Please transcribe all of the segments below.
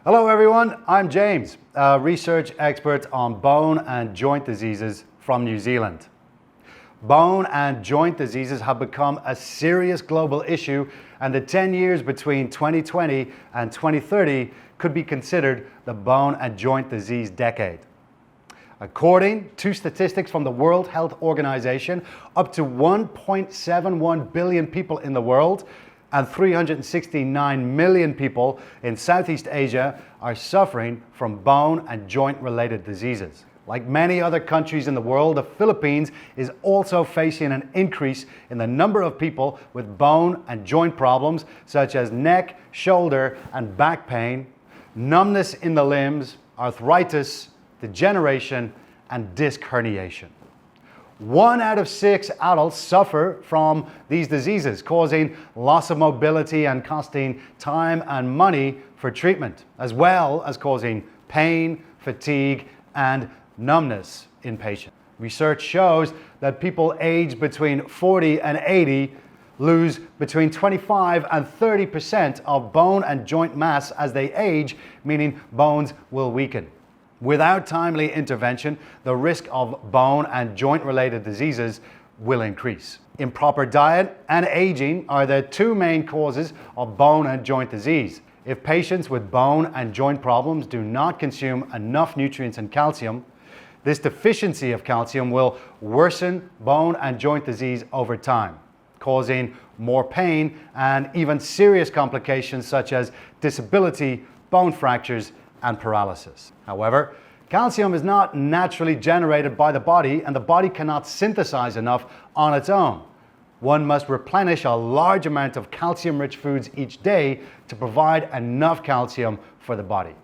Hello everyone, I'm James, a research expert on bone and joint diseases from New Zealand. Bone and joint diseases have become a serious global issue, and the 10 years between 2020 and 2030 could be considered the bone and joint disease decade. According to statistics from the World Health Organization, up to 1.71 billion people in the world and 369 million people in Southeast Asia are suffering from bone and joint related diseases. Like many other countries in the world, the Philippines is also facing an increase in the number of people with bone and joint problems such as neck, shoulder and back pain, numbness in the limbs, arthritis, degeneration and disc herniation. 1 out of 6 adults suffer from these diseases, causing loss of mobility and costing time and money for treatment, as well as causing pain, fatigue, and numbness in patients. Research shows that people aged between 40 and 80 lose between 25 and 30% of bone and joint mass as they age, meaning bones will weaken. Without timely intervention, the risk of bone and joint-related diseases will increase. Improper diet and aging are the two main causes of bone and joint disease. If patients with bone and joint problems do not consume enough nutrients and calcium, this deficiency of calcium will worsen bone and joint disease over time, causing more pain and even serious complications such as disability, bone fractures, and paralysis. However, calcium is not naturally generated by the body, and the body cannot synthesize enough on its own. One must replenish a large amount of calcium-rich foods each day to provide enough calcium for the body.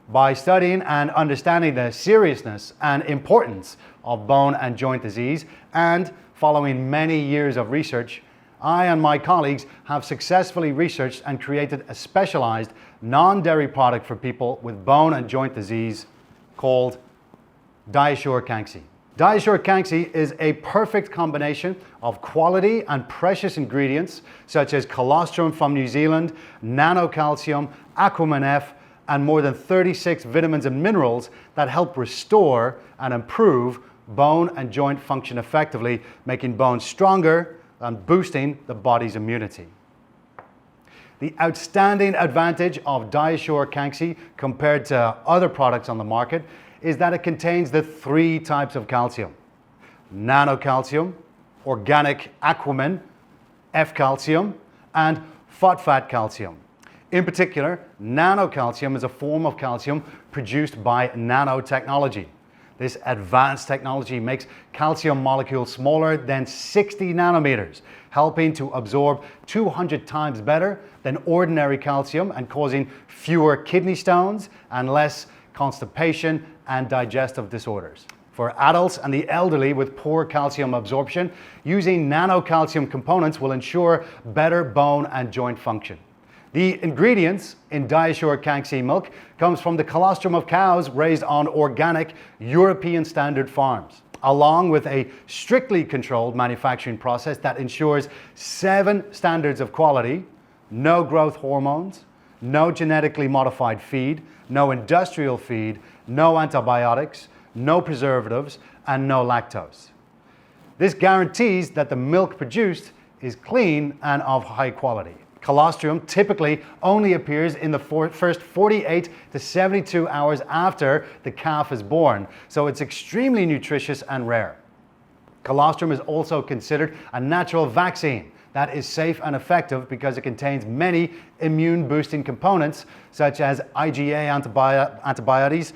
By studying and understanding the seriousness and importance of bone and joint disease, and following many years of research, I and my colleagues have successfully researched and created a specialized non-dairy product for people with bone and joint disease called Diasure Canxi. Diasure Canxi is a perfect combination of quality and precious ingredients such as colostrum from New Zealand, nanocalcium, Aquaman F, and more than 36 vitamins and minerals that help restore and improve bone and joint function effectively, making bones stronger and boosting the body's immunity. The outstanding advantage of Diasure Canxi compared to other products on the market is that it contains the 3 types of calcium: nanocalcium, organic Aquaman, F-calcium, and phosphate calcium. In particular, nanocalcium is a form of calcium produced by nanotechnology. This advanced technology makes calcium molecules smaller than 60 nanometers, helping to absorb 200 times better than ordinary calcium and causing fewer kidney stones and less constipation and digestive disorders. For adults and the elderly with poor calcium absorption, using nanocalcium components will ensure better bone and joint function. The ingredients in Diasure Canxi milk comes from the colostrum of cows raised on organic European standard farms, along with a strictly controlled manufacturing process that ensures 7 standards of quality: no growth hormones, no genetically modified feed, no industrial feed, no antibiotics, no preservatives, and no lactose. This guarantees that the milk produced is clean and of high quality. Colostrum typically only appears in the first 48 to 72 hours after the calf is born, so it's extremely nutritious and rare. Colostrum is also considered a natural vaccine that is safe and effective because it contains many immune-boosting components such as IgA antibodies,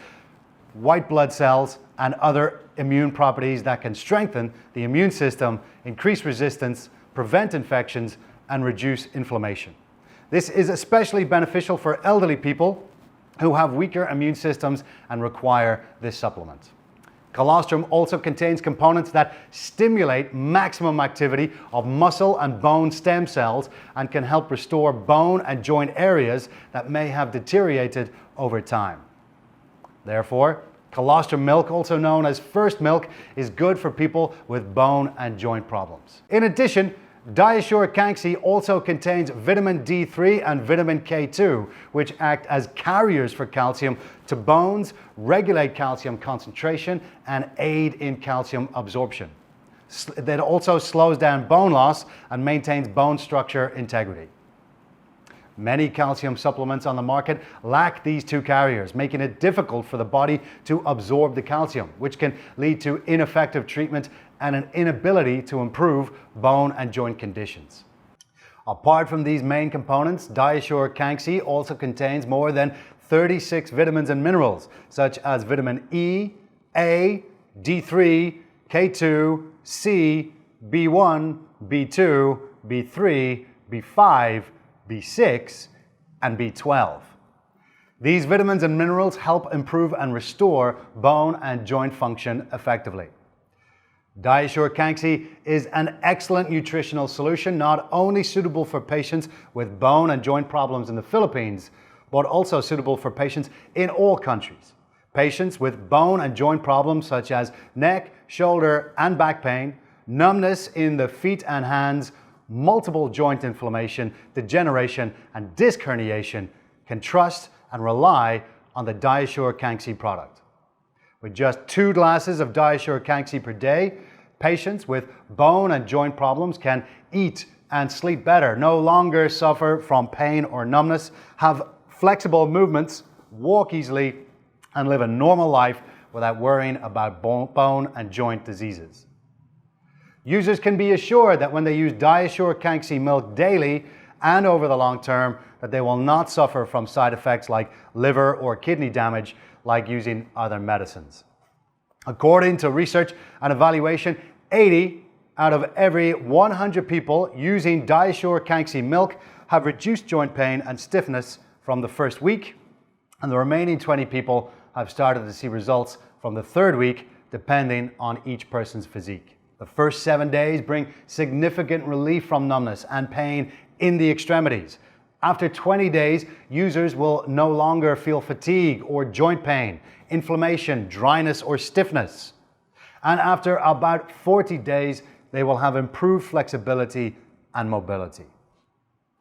white blood cells, and other immune properties that can strengthen the immune system, increase resistance, prevent infections, and reduce inflammation. This is especially beneficial for elderly people who have weaker immune systems and require this supplement. Colostrum also contains components that stimulate maximum activity of muscle and bone stem cells and can help restore bone and joint areas that may have deteriorated over time. Therefore, colostrum milk, also known as first milk, is good for people with bone and joint problems. In addition, Diasure Canxi also contains vitamin D3 and vitamin K2, which act as carriers for calcium to bones, regulate calcium concentration, and aid in calcium absorption. That also slows down bone loss and maintains bone structure integrity. Many calcium supplements on the market lack these two carriers, making it difficult for the body to absorb the calcium, which can lead to ineffective treatment and an inability to improve bone and joint conditions. Apart from these main components, Diasure Canxi also contains more than 36 vitamins and minerals, such as vitamin E, A, D3, K2, C, B1, B2, B3, B5, B6, and B12. These vitamins and minerals help improve and restore bone and joint function effectively. Diasure Canxi is an excellent nutritional solution, not only suitable for patients with bone and joint problems in the Philippines, but also suitable for patients in all countries. Patients with bone and joint problems such as neck, shoulder, and back pain, numbness in the feet and hands, multiple joint inflammation, degeneration, and disc herniation can trust and rely on the Diasure Canxi product. With just 2 glasses of Diasure Canxi per day, patients with bone and joint problems can eat and sleep better, no longer suffer from pain or numbness, have flexible movements, walk easily, and live a normal life without worrying about bone and joint diseases. Users can be assured that when they use Diasure Canxi milk daily and over the long term, that they will not suffer from side effects like liver or kidney damage like using other medicines. According to research and evaluation, 80 out of every 100 people using Diasure Canxi milk have reduced joint pain and stiffness from the first week, and the remaining 20 people have started to see results from the 3rd week, depending on each person's physique. The first 7 days bring significant relief from numbness and pain in the extremities. After 20 days, users will no longer feel fatigue or joint pain, inflammation, dryness, or stiffness. And after about 40 days, they will have improved flexibility and mobility.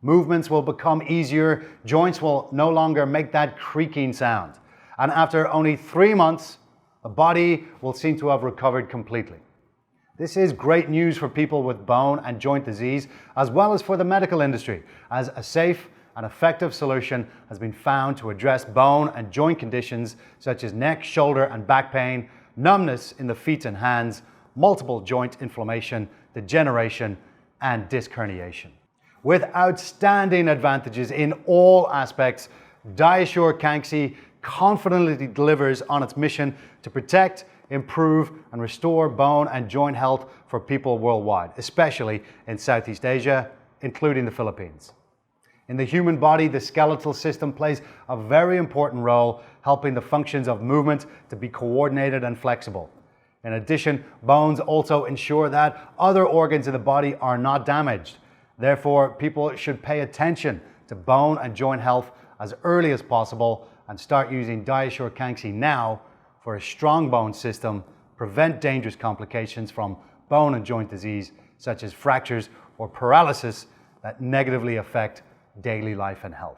Movements will become easier, joints will no longer make that creaking sound. And after only 3 months, the body will seem to have recovered completely. This is great news for people with bone and joint disease, as well as for the medical industry, as a safe and effective solution has been found to address bone and joint conditions such as neck, shoulder, and back pain, numbness in the feet and hands, multiple joint inflammation, degeneration, and disc herniation. With outstanding advantages in all aspects, Diasure Canxi confidently delivers on its mission to protect, improve, and restore bone and joint health for people worldwide, especially in Southeast Asia, including the Philippines. In the human body, the skeletal system plays a very important role, helping the functions of movement to be coordinated and flexible. In addition, bones also ensure that other organs in the body are not damaged. Therefore, people should pay attention to bone and joint health as early as possible and start using Diasure Canxi now for a strong bone system, prevent dangerous complications from bone and joint disease, such as fractures or paralysis that negatively affect daily life and health.